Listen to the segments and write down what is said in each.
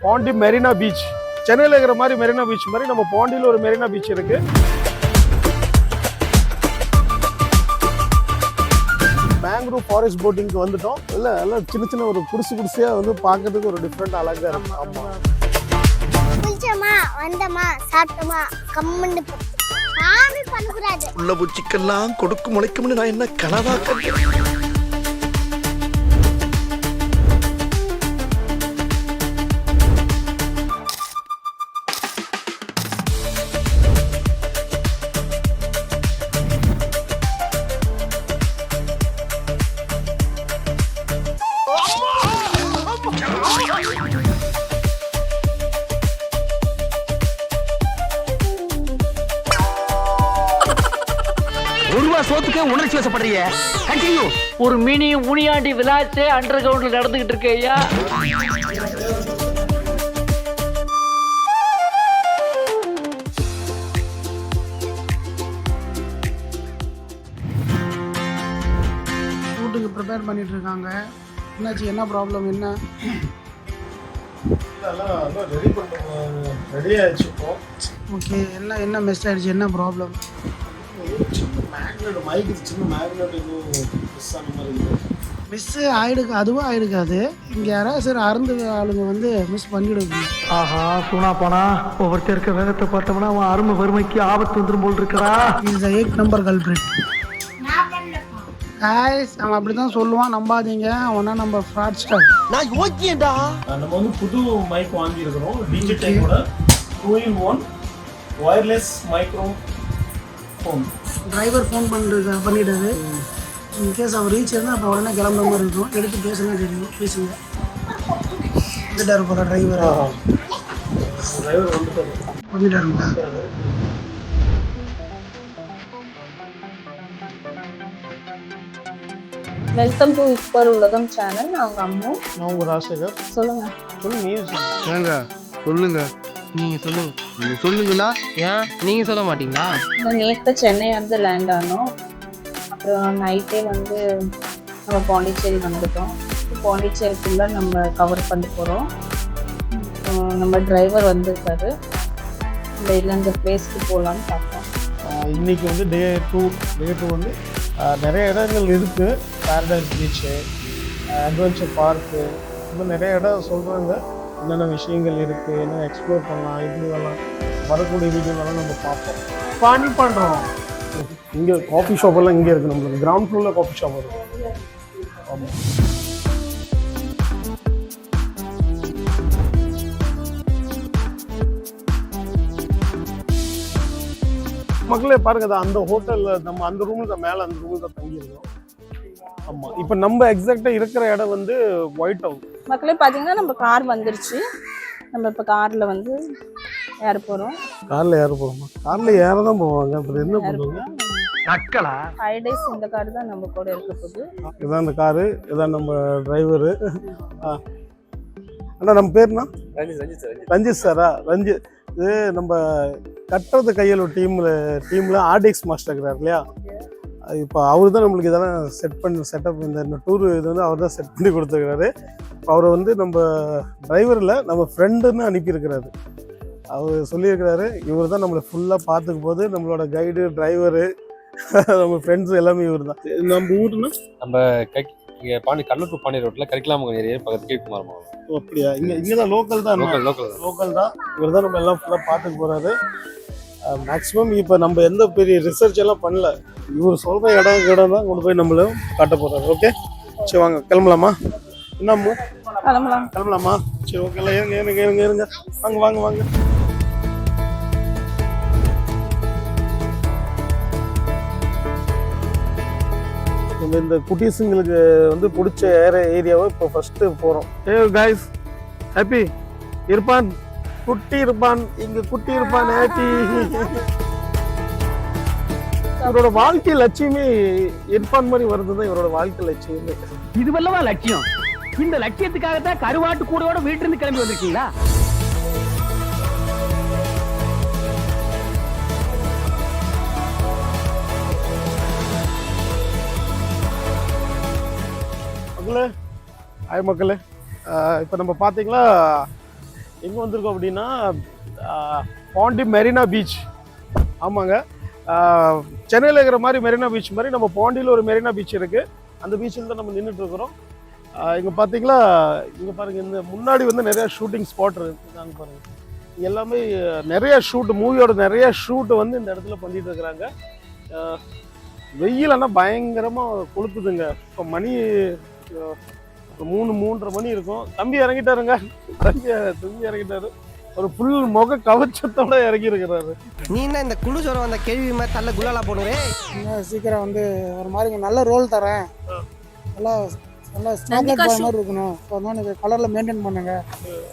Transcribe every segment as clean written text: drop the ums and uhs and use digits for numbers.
Pandi Marina beach. சென்னையில் இருக்கிற மாதிரி மெரினா பீச் மாதிரி நம்ம பாண்டியில் ஒரு மெரினா பீச் இருக்கு. மேங்க்ரூவ் ஃபாரஸ்ட் போட்டிங்க்கு வந்துட்டோம். இல்லை எல்லாம் சின்ன சின்ன ஒரு குடிசையாக வந்து பார்க்கறதுக்கு ஒரு டிஃப்ரெண்ட் அழகாக இருக்கும். ஆமாம், குளிச்சோமா வந்தோமா சாப்பிட்டோமா கம்முன்னு சாமி பண்ணக்கூடாது. உள்ள பூச்சிக்கெல்லாம் கொடுக்கு முளைக்கும்னு நான் என்ன கனவா கண்டேன். சோத்துக்கு உணர்ச்சி வசப்படுறீங்க. கண்டினியூ. ஒரு மினி முனியாண்டி விளையாட்டு அண்டர் கிரவுண்ட்ல நடந்துகிட்டு இருக்கு ஐயா. ஷூட்டுக்கு ப்ரிப்பேர் பண்ணிட்டு இருக்காங்க. என்னாச்சு, என்ன ப்ராப்ளம், என்ன? ரெடி ஆயிடுச்சு இப்போ. ஓகே, என்ன மிஸ் ஆயிடுச்சு, என்ன ப்ராப்ளம்? மிஸ் ஆயிடுக்கு, அதுவும் ஆயிடுக்காது. இங்கே யாராவது சரி அருந்து ஆளுங்க வந்து மிஸ் பண்ணிடுங்க. ஆஹா, சூனா போனா ஒவ்வொருத்தர் இருக்க வேகத்தை பார்த்தோம்னா அவன் அருமை வறுமைக்கு ஆபத்து வந்துடும் போல் இருக்கா. Is 8 number கல்பிரேட். காய்ஸ், அவன் அப்படி தான் சொல்லுவான், நம்பாதீங்க. அவனா நம்ம ஃப்ராட் ஸ்டார். நான் யோக்கியேடா. நம்ம வந்து புது மைக் வாங்கி இருக்கிறோம். டிஜிட்டலோட 2-in-1 wireless micro phone. Driver phone பண்ணிட்டாரு. இன்கேஸ் அவர் ரீச் இருந்தால் அப்போ உடனே கிளம்புற மாதிரி இருக்கும். எடுத்து பேசுனா தெரியும். பேசுங்க. வந்துட்டாரு போல டிரைவர். வந்துட்டாருங்களா? வெல்கம் டு இப்பர் உலகம் சேனல். நான் உங்கள் அம்மா. நான் உங்கள் ராஜசேகர். சொல்லுங்க. ஏங்க சொல்லுங்க. நீங்க சொல்லுங்க. நீங்க சொல்லுங்களா? ஏன் நீங்க சொல்ல மாட்டீங்களா? நேற்று சென்னை வந்து லேண்ட் ஆனோம். அப்புறம் நைட்டே வந்து நம்ம பாண்டிச்சேரி வந்துட்டோம். பாண்டிச்சேரிக்குள்ளே நம்ம கவர் பண்ணி போகிறோம். நம்ம டிரைவர் வந்திருக்காரு. நம்ம இல்லை இந்த பிளேஸ்க்கு போகலான்னு பார்த்தோம். இன்றைக்கி வந்து டே டூ வந்து நிறைய இடங்கள் இருக்குது. பேரடைஸ் பீச்சு, அட்வென்ச்சர் பார்க்கு, இன்னும் நிறைய இடம் சொல்கிறாங்க. என்னென்ன விஷயங்கள் இருக்குது, என்ன எக்ஸ்ப்ளோர் பண்ணலாம், இதுவெல்லாம் வரக்கூடிய வீடியோலாம் நம்ம பார்ப்போம். பண்ணி பண்ணுறோம். இங்கே காஃபி ஷாப்பெல்லாம் இங்கே இருக்குது. நம்மளுக்கு கிரவுண்ட் ஃப்ளோரில் காஃபி ஷாப் இருக்குது. ஆமாம். மக்களே பாருங்க, அந்த ஹோட்டலில் நம்ம அந்த ரூமில் தான், மேலே அந்த ரூமில் தான் தங்கியிருக்கோம். ஆமாம். இப்போ நம்ம எக்ஸாக்டாக இருக்கிற இடம் வந்து ஒயிட் ஹவுஸ். மக்களே பார்த்தீங்கன்னா நம்ம கார் வந்துருச்சு. நம்ம இப்போ காரில் வந்து ஏற போகிறோம். காரில் ஏற போகிறோமா? காரில் ஏற தான் போவாங்க. அப்புறம் என்ன பண்ணுவாங்க? 5 days இந்த கார் தான் நம்ம கூட இருக்க போகுது. இதுதான் இந்த காரு, இதுதான் நம்ம டிரைவரு. அண்ணா நம்ம பேர்னா ரஞ்சித் சாரா? ரஞ்சித். இது நம்ம கட்டுறது கையில் ஒரு டீமில் ஆர்டிஎக்ஸ் மாஸ்டர் இருக்கிறார் இல்லையா? இப்போ அவர் தான் நம்மளுக்கு இதெல்லாம் செட்டப் இந்த டூர் இது வந்து அவர் தான் செட் பண்ணி கொடுத்துருக்கிறாரு. இப்போ அவரை வந்து நம்ம டிரைவரில் நம்ம ஃப்ரெண்டுன்னு அனுப்பியிருக்கிறாரு. அவர் சொல்லியிருக்கிறாரு, இவர் தான் நம்மளை ஃபுல்லாக பார்த்துக்க போது. நம்மளோட கைடு, டிரைவரு, நம்ம ஃப்ரெண்ட்ஸு எல்லாமே இவர் தான். நம்ம ஊருன்னா நம்ம இங்கே கண்ணூர் டு பாண்டி ரோட்டில் கரிக்கலாம் ஏரியா பக்கத்து கீழ்குமார் மாவட்டம். அப்படியா? இங்கே தான் லோக்கல் தான். லோக்கல் தான். இவர் தான் நம்ம எல்லாம் ஃபுல்லாக பார்த்துக்க போகிறாரு. மேக்ஸிமம் இப்போ நம்ம எந்த பெரிய ரிசர்ச் எல்லாம் பண்ணல. இவர் சொல்கிற இடம் தான் கொண்டு போய் நம்மளும் காட்ட போகிறாரு. ஓகே, சரி வாங்க கிளம்பலாமா? என்னம்மா கிளம்பலாமா? சரி ஓகே, எல்லாம் இருங்க. வாங்க. இந்த குட்டீஸுங்களுக்கு வந்து பிடிச்ச ஏரியாவை இப்போ ஃபஸ்ட்டு போகிறோம். கைஸ், ஹாப்பி இருப்பான், குட்டி இருப்பான், இங்கே குட்டி இருப்பான், ஹாப்பி. இவரோட வாழ்க்கை லட்சியமே இருப்பான் மாதிரி வருதுதான் இவரோட வாழ்க்கை லட்சியமே. இதுவல்லவா லட்சியம்? இந்த லட்சியத்துக்காகத்தான் கருவாட்டு கூடோட வீட்டிலிருந்து கிளம்பி வந்திருக்கீங்களா? மக்களே, இப்போ நம்ம பார்த்தீங்களா எங்கே வந்திருக்கோம் அப்படின்னா பாண்டி மெரினா பீச். ஆமாங்க, சென்னையில் இருக்கிற மாதிரி மெரினா பீச் மாதிரி நம்ம பாண்டியில் ஒரு மெரினா பீச் இருக்குது. அந்த பீச்சில் தான் நம்ம நின்றுட்டு இருக்கிறோம். இங்கே பார்த்தீங்களா, இங்கே பாருங்கள், இந்த முன்னாடி வந்து நிறையா ஷூட்டிங் ஸ்பாட் இருக்குதாங்க பாருங்கள். எல்லாமே நிறைய ஷூட், மூவியோட நிறைய ஷூட்டு வந்து இந்த இடத்துல பண்ணிட்டு இருக்கிறாங்க. வெயில் ஆனால் பயங்கரமாக கொளுத்துதுங்க. இப்போ மணி 3:30 மணி இருக்கும். தம்பி இறங்கிட்டாருங்க, தம்பி இறங்கிட்டாரு. ஒரு ஃபுல் முக கவச்சத்தோட இறங்கி இருக்கிறாரு. நீ என்ன இந்த குழு சொல்ல வந்த கேள்வி மாதிரி தள்ள குலாலா போடுவே? சீக்கிரம் வந்து ஒரு மாதிரி நல்ல ரோல் தரேன், நல்லா நல்லா ஸ்டாண்டர்ட் பாய் மாதிரி இருக்கணும், அதனால நீங்க கலர்ல மெயின்டைன் பண்ணுங்க.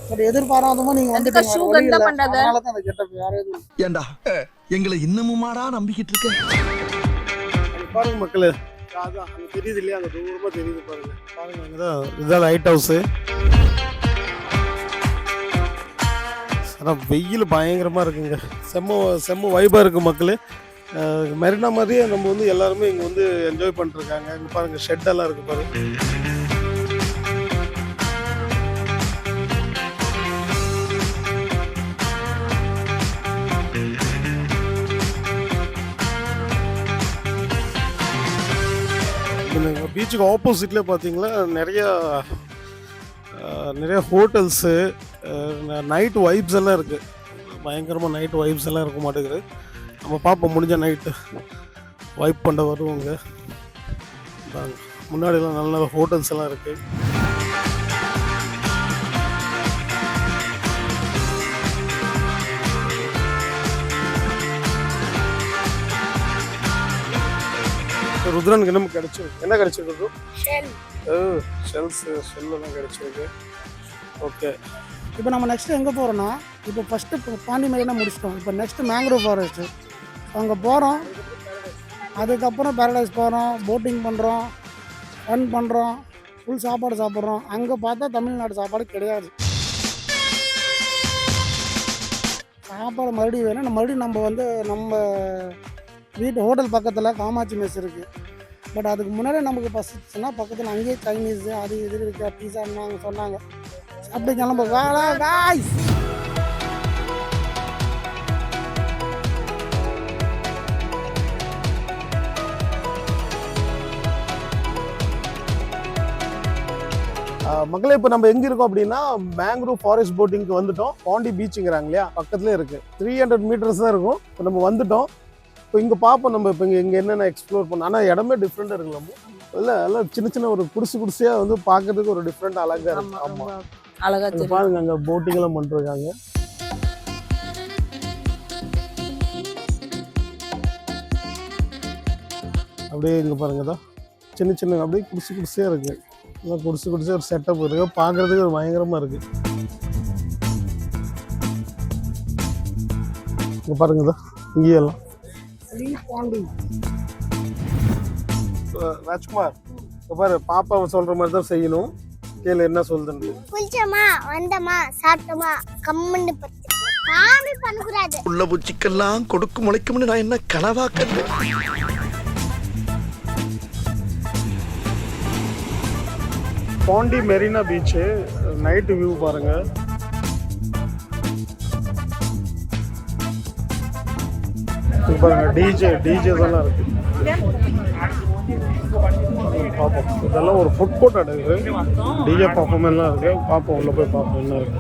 பட் எதிர்பாராதமா நீங்க வந்துட்டீங்க, அதனால தான் அந்த கெட்டப். யாரே ஏண்டா எங்களை இன்னமுமாடா நம்பிக்கிட்டு இருக்க? பாருங்க மக்களே, அதான் அங்கே தெரியுது இல்லையா, அங்கே தூரமாக தெரியுது பாருங்க. பாருங்க, அங்கதான் இதுதான் லைட் ஹவுஸு. ஆனால் வெயில் பயங்கரமாக இருக்குங்க. செம்ம வைபாக இருக்குது மக்களே. மெரினா மாதிரியே நம்ம வந்து எல்லாருமே இங்கே வந்து என்ஜாய் பண்ணிருக்காங்க. இங்கே பாருங்கள், ஷெட்டெல்லாம் இருக்குது பாருங்க. பீச்சுக்கு ஆப்போசிட்லேயே பார்த்தீங்களா நிறைய ஹோட்டல்ஸு, நைட் வைப்ஸ் எல்லாம் இருக்குது. பயங்கரமாக நைட் வைப்ஸ் எல்லாம் இருக்க மாட்டேங்குது. நம்ம பார்ப்போம், முடிஞ்ச நைட்டு வைப் பண்ண வருவோங்க. முன்னாடிலாம் நல்ல ஹோட்டல்ஸ் எல்லாம் இருக்குது. ருத்ரனுக்கு என்ன கிடைச்சிருக்கு? என்ன கிடைச்சிருக்கு? ஷெல்லாம் கிடைச்சிருக்கு. ஓகே, இப்போ நம்ம நெக்ஸ்ட் எங்கே போகிறோன்னா, இப்போ ஃபஸ்ட்டு பாண்டி மெரினா முடிச்சிட்டோம். இப்போ நெக்ஸ்ட்டு மேங்க்ரோவ் ஃபாரஸ்ட்டு அங்கே போகிறோம். அதுக்கப்புறம் பேரடைஸ் போகிறோம், போட்டிங் பண்ணுறோம், ஃபன் பண்ணுறோம், ஃபுல் சாப்பாடு சாப்பிட்றோம். அங்கே பார்த்தா தமிழ்நாடு சாப்பாடு கிடையாது. சாப்பாடு மறுபடியும் வேணும். மறுபடியும் நம்ம வந்து நம்ம வீட்டு ஹோட்டல் பக்கத்தில் காமாட்சி மெஸ் இருக்குது. பட் அதுக்கு முன்னாடி நமக்கு பசிச்சுன்னா பக்கத்தில் அங்கேயே சைனீஸு அது இது இருக்கா, பீஸான்னு அவங்க சொன்னாங்க. அப்படி கிளம்ப காய்ஸ். மக்களே, இப்போ நம்ம எங்கே இருக்கோம் அப்படின்னா மேங்க்ரோவ் ஃபாரஸ்ட் போட்டிங்க்கு வந்துட்டோம். பாண்டி பீச்சுங்கிறாங்க இல்லையா, பக்கத்துலேயே இருக்குது. 300 மீட்டர்ஸ் தான் இருக்கும். இப்போ நம்ம வந்துட்டோம். இப்போ இங்கே பார்ப்போம் நம்ம இப்போ இங்கே என்னென்ன எக்ஸ்ப்ளோர் பண்ணோம். ஆனால் இடமே டிஃப்ரெண்ட்டாக இருக்குல்லாமோ இல்லை, எல்லாம் சின்ன ஒரு குடிசையாக வந்து பார்க்கறதுக்கு ஒரு டிஃப்ரெண்ட் அழகாக இருக்குது. ஆமாம், அழகாக பாருங்க, அங்கே போட்டிங்கெல்லாம் பண்ணிருக்காங்க. அப்படியே இங்கே பாருங்க தான் சின்ன அப்படியே குடிசையாக இருக்குது. எல்லாம் குடிசையாக ஒரு செட்டப் இருக்குது. பார்க்குறதுக்கு ஒரு பயங்கரமாக இருக்குது. இங்கே பாருங்க தான் இங்கேயெல்லாம் ராஜ்குமார் பாரு, பாப்பா சொல்ற மாதிரி தான் செய்யணும். கேளு என்ன சொல்லுது. குளிச்சோமா, வந்தோமா, சாப்பிட்டோமா, கம்மன்னு படுத்துக்கோ. சாமி பண்ணக்கூடாது. உள்ள பூச்சிக்கெல்லாம் கொடுக்கு முளைக்கும்னு நான் என்ன கனவா கண்டேன்? Pondy Marina beach night view பாருங்க. பாருங்க, டிஜேஸ் எல்லாம் இருக்கு. பார்ப்போம், இதெல்லாம் ஒரு ஃபுட் கோர்ட் இருக்குது. டிஜே பர்ஃபார்மன்ஸ் எல்லாம் இருக்கு. பார்ப்போம், உள்ள போய் பார்ப்போம் என்ன இருக்கு.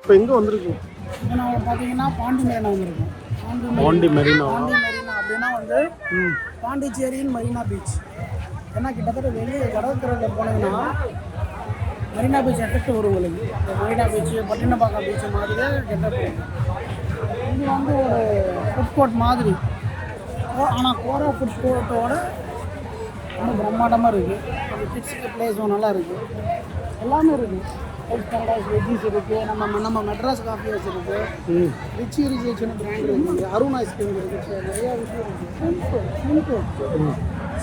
இப்போ எங்கே வந்திருக்கோம்? இப்போ நம்ம பார்த்தீங்கன்னா பாண்டி மெரினா வந்திருக்கோம். பாண்டி மெரினா அப்படின்னா வந்து பாண்டிச்சேரியின் மெரினா பீச். ஏன்னா கிட்டத்தட்ட வெளியே கடற்கரையில் போனீங்கன்னா மெரினா பீச் எஃபெக்ட் வரும் உங்களுக்கு. இந்த மெரினா பீச் பட்டினப்பாக்கம் பீச் மாதிரியே கெட்டப் இருக்கும். இது வந்து ஒரு ஃபுட் கோர்ட் மாதிரி, ஆனால் கோரா ஃபுட் கோர்ட்டோட ரொம்ப பிரம்மாண்டமாக இருக்குது. அது கிட்ஸுக்கு பிளேஸும் நல்லா இருக்குது. எல்லாமே இருக்குது. ஹெல்த் பேரடைஸ் வெஜ்ஜீஸ் இருக்குது. நம்ம மெட்ராஸ் காஃபி ஹவுஸ் இருக்குது. ரிச்சி ரிசேஷன் பிராண்ட் இருக்குது. அருண் ஐஸ்கிரீம் இருக்குது. நிறையா விஷயம் இருக்குது. ஷிம்ப்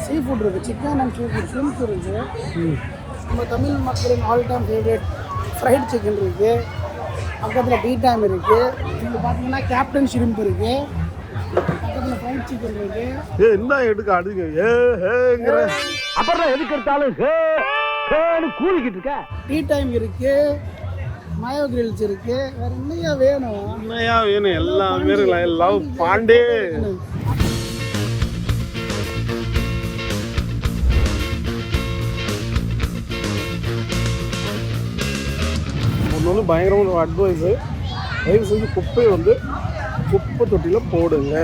சீ ஃபுட் இருக்குது. Chicken and sea food shrimp இருக்குது. நம்ம தமிழ் மக்களின் all time favourite fried chicken இருக்குது. பக்கத்தில் டீ டைம் இருக்குது. இங்கே பார்த்தீங்கன்னா கேப்டன் ஷிரிம்ப் இருக்குது. பக்கத்தில் ஃப்ரைட் சிக்கன் இருக்குது. என்ன எடுக்க அடுங்க ஏங்கிற அப்புறம் எதுக்கு எடுத்தாலும் கூலிக்கிட்டு இருக்க. டீ டைம் இருக்குது. மயோ கிரில்ஸ் இருக்குது. வேறு என்னையா வேணும்? என்னையா வேணும்? எல்லாமே இருக்கலாம். லவ் பாண்டே. ஒன்று பயங்கரமான ஒரு அட்வைஸு, தயவு செஞ்சு குப்பையை வந்து குப்பை தொட்டியில் போடுங்க.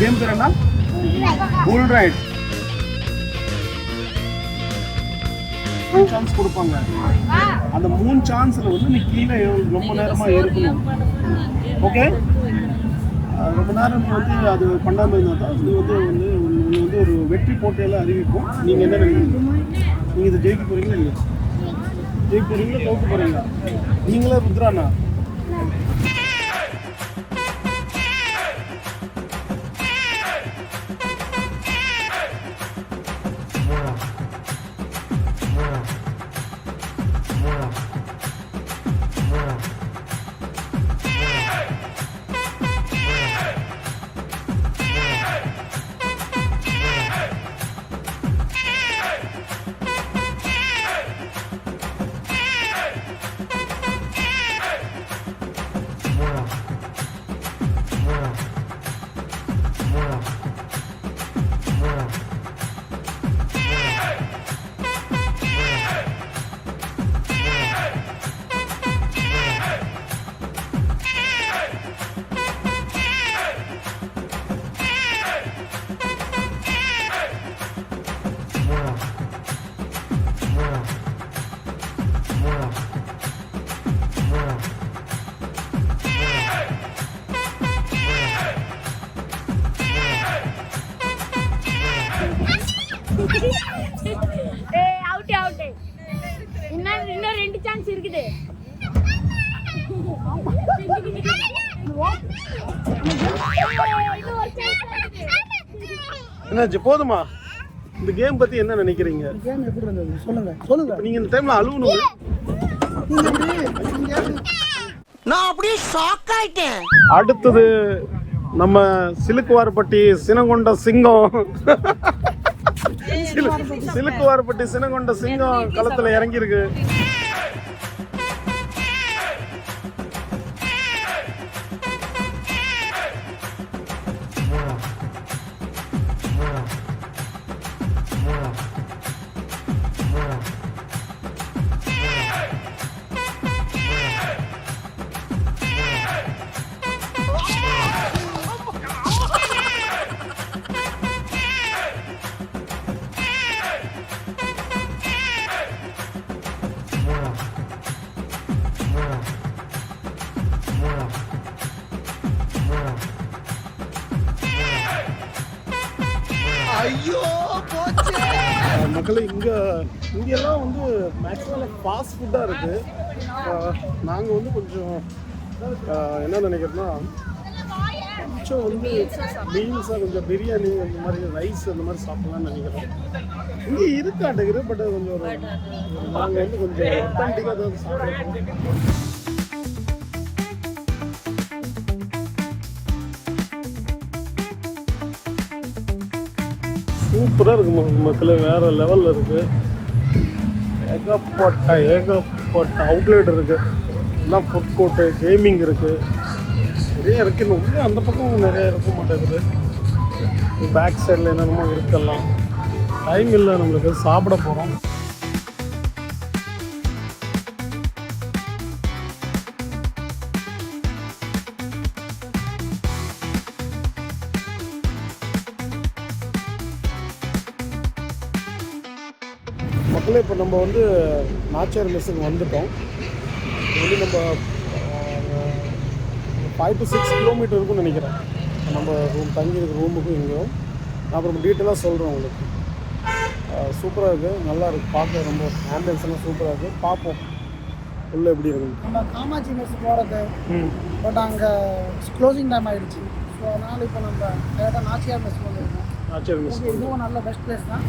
கேம் பேர் என்ன? புல் ரைட். 3 சான்ஸ் கொடுப்பாங்க. அந்த 3 சான்ஸில் வந்து நீ கீழே ரொம்ப நேரமாக இருக்கணும். ஓகே, ரொம்ப நேரம் நீ வந்து அது பண்ணாமல் இருந்தால் தான் நீ வந்து ஒரு வெற்றி போட்டியெல்லாம் அறிவிப்போம். நீங்கள் என்ன நினைக்கிறீங்க? நீங்கள் இதை ஜெயிக்க போகிறீங்களா இல்லையா? ஜெயிக்க போகிறீங்களா தோற்க போகிறீங்களா? நீங்களே ருத்ராண்ணா? இன்னும் 2 சான்ஸ் இருக்குது. என்னாச்சு? போதுமா? இந்த கேம் பற்றி என்ன நினைக்கிறீங்க? கேம் எப்படி இருந்தது சொல்லுங்கள். நீங்கள் இந்த டைமில் அழுவணும். நான் அப்படியே ஷாக் ஆயிட்டேன். அடுத்தது நம்ம சிலுக்குவார்பட்டி சினங்கொண்ட சிங்கம். சிலுக்குவார்பட்டி சினங்கொண்ட சிங்கம் களத்துல இறங்கியிருக்கு. மக்களே, இங்கெல்லாம் வந்து மேக்ஸிமம் ஃபாஸ்ட் ஃபுட்டாக இருக்குது. நாங்கள் வந்து கொஞ்சம் என்ன நினைக்கிறோன்னா, கொஞ்சம் வந்து மீல்ஸாக கொஞ்சம் பிரியாணி அந்த மாதிரி ரைஸ் அந்த மாதிரி சாப்பிட்லான்னு நினைக்கிறோம். இங்கே இருக்காட்டுக்குது, பட் கொஞ்சம் நாங்கள் வந்து கொஞ்சம் ஒத்தன்டிக்காக ஏதாவது சாப்பிட்றோம். சூப்பராக இருக்குது மக்களே, வேறு லெவலில் இருக்குது. ஏகப்பட்ட அவுட்லெட் இருக்குது. எல்லாம் ஃபுட் கோர்ட்டு, கேமிங் இருக்குது, நிறைய இருக்குது. இன்னும் அந்த பக்கம் நிறைய இருக்க மாட்டேங்குது. பேக் சைடில் என்னென்னமோ இருக்கலாம். டைம் இல்லை நம்மளுக்கு, சாப்பிட போகிறோம். மக்களே இப்போ நம்ம வந்து நாச்சியார் மெஸ்ஸுக்கு வந்துட்டோம். இது வந்து நம்ம 5 to 6 கிலோமீட்டர் இருக்கும்னு நினைக்கிறேன். நம்ம தங்கியிருக்க ரூமுக்கும் இங்கேயும் நான் அப்புறம் டீட்டெயிலாக சொல்கிறேன் உங்களுக்கு. சூப்பராக இருக்குது, நல்லா இருக்குது, பார்க்க ரொம்ப ஆம்பியன்ஸ் எல்லாம் சூப்பராக இருக்குது. பார்ப்போம் உள்ளே எப்படி இருக்குன்னு. நம்ம காமாட்சி மெஸ் போகிறது, பட் அங்கே க்ளோசிங் டைம் ஆகிடுச்சு. ஸோ அதனால் இப்போ நம்ம டேரெக்டாக நாச்சியார் மெஸ் வந்துருக்கோம். நாச்சியார் மெஸ் இதுவும் நல்ல பெஸ்ட் பிளேஸ் தான்.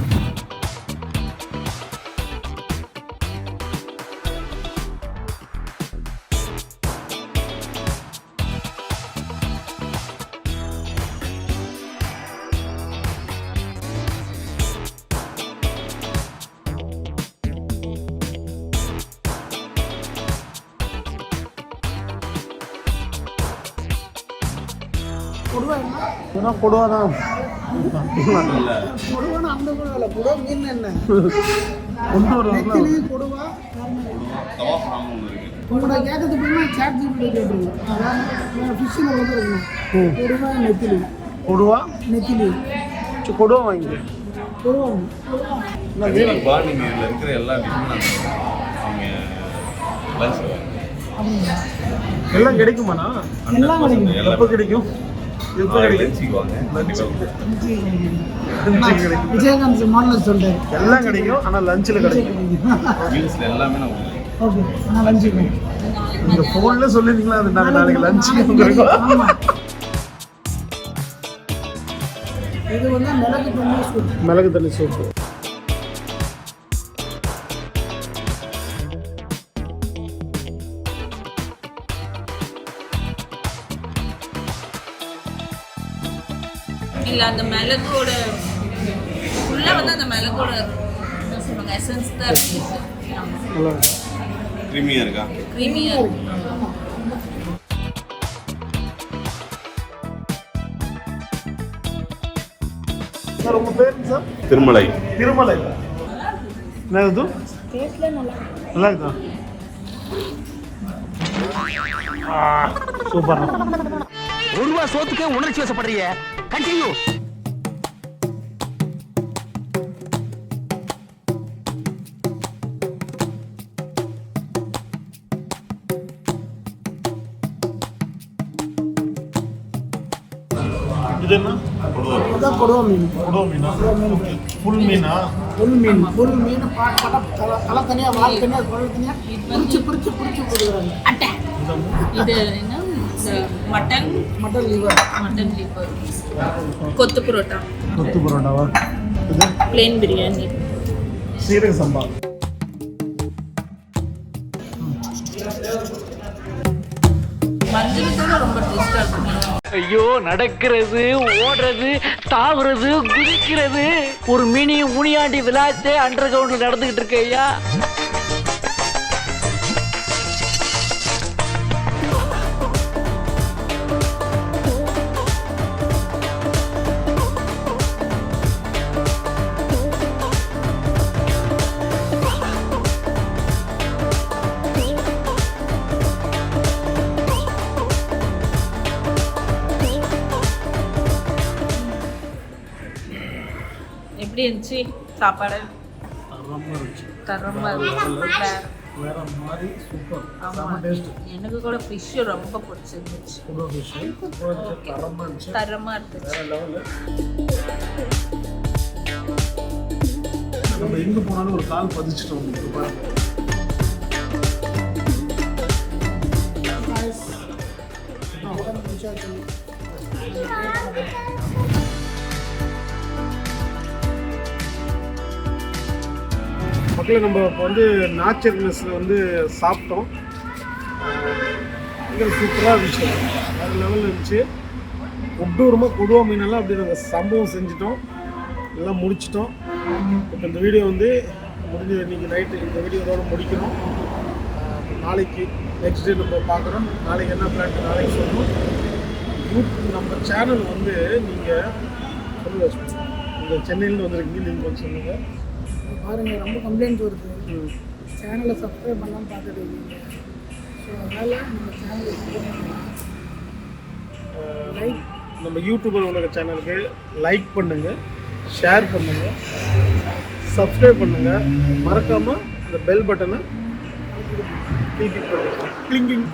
கொடுவா என்ன கொடுவா தான். கொடுவானா அந்த கூட இல்லை, கொடுவா மீன் என்ன கொண்டு வரலாம். நெத்திலி கொடுவா உங்களோட கேட்கறது போய் சாட் ஜிபிடி கேட்டுருங்க. அதான் ஃபிஷ்ஷில் வந்து இருக்கணும். கொடுவா நெத்திலி, கொடுவா நெத்திலி கொடுவா வாங்கி கொடுவா பாண்டிங் இதில் இருக்கிற எல்லா அப்படிங்களா? எல்லாம் கிடைக்குமாண்ணா? எல்லாம் கிடைக்கும். எப்போ கிடைக்கும்? எப்போ கிடைக்கும்? விஜயகாந்த் மாடல் சொல்கிறேன். எல்லாம் கிடைக்கும், ஆனால் லஞ்சில் கிடைக்கும். எல்லாமே ஓகே, நான் லஞ்சுக்கு நீங்கள் ஃபோனில் சொல்லியிருந்தீங்களா? அது நாங்கள் நாளைக்கு லஞ்சுக்கு வந்துருக்கோம். ஆமாம். இது வந்து மிளகு தண்ணி சூப். மிளகு தண்ணி சூப்பு. இல்லை அந்த மிளகோட ஃபுல்லாக வந்து அந்த மிளகோட என்ன சொல்லுவாங்க எசன்ஸ் தான் இருக்குது. நல்லா இருக்கு. கிரீமியாக இருக்கா? க்ரீமியாக இருக்குது. சார் உங்கள் பேர் சார்? திருமலை. திருமலை. என்ன இது? நல்லா இருக்குதா? சூப்பர். ஒரு ரூபா சோத்துக்கே உணர்ச்சி வசப்படுறீங்க. கண்டினியூ. இது என்ன? இதுதான் கொடுவா மீன். கொடுவா மீனா? ஃபுல் மீனா? புல் மீன். புல் மீன் தலை தனியாக, வால் தனியாக, குழல் தனியாக பிரிச்சு கொடுக்குறாங்க. இது என்ன இந்த மட்டன் லிவர், கொத்து புரோட்டா, கொத்து பரோட்டாவா? இது பிளேன் பிரியாணி, சீரக சம்பா. மஞ்சள் ரொம்ப டேஸ்டாக இருக்கும். ஐயோ, நடக்கிறது, ஓடுறது, தாவுறது, குதிக்கிறது, ஒரு மினி முனியாண்டி விளையாட்டே அண்டர் கிரவுண்ட்ல நடந்துகிட்டு இருக்கு ஐயா. எப்படி இருந்துச்சு சாப்பாடு? தரமாக இருந்துச்சு. வேற மாதிரி சூப்பர். ஆமாம், எனக்கு கூட ஃபிஷ்ஷு ரொம்ப பிடிச்சிருந்துச்சு. தரமாக இருந்துச்சு. நம்ம எங்கே போனாலும் ஒரு கால் பதிச்சிட்டோம். மக்களே, நம்ம இப்போ வந்து நாச்சியார் மெஸ்ஸில் வந்து சாப்பிட்டோம். இங்கே சூப்பராக இருந்துச்சு, வேறு லெவலில் இருந்துச்சு. கொடூரமாக கொடுவா மீனெல்லாம் அப்படி நாங்கள் சம்பவம் செஞ்சிட்டோம், எல்லாம் முடிச்சிட்டோம். இப்போ இந்த வீடியோ வந்து முடிஞ்சு இன்றைக்கி நைட்டு இந்த வீடியோவோட முடிக்கிறோம். நாளைக்கு நெக்ஸ்ட் டே நம்ம பார்க்குறோம். நாளைக்கு என்ன பிளான் நாளைக்கு சொல்லணும். நம்ம சேனல் வந்து நீங்கள் சொல்லுங்கள், நீங்கள் சென்னையிலேருந்து வந்திருக்கீங்க, நீங்கள் கொஞ்சம் சொல்லுங்கள். பாருங்கள், ரொம்ப கம்ப்ளைண்ட் வருது. சேனலை சப்ஸ்கிரைப் பண்ணாமல் பார்த்துட்டு இருக்கீங்க. ஸோ அதனால் நம்ம சேனலை லைக், நம்ம யூடியூபர் உலக சேனலுக்கு லைக் பண்ணுங்கள், ஷேர் பண்ணுங்கள், சப்ஸ்கிரைப் பண்ணுங்க, மறக்காம அந்த பெல் பட்டனை கிளிக்கிங்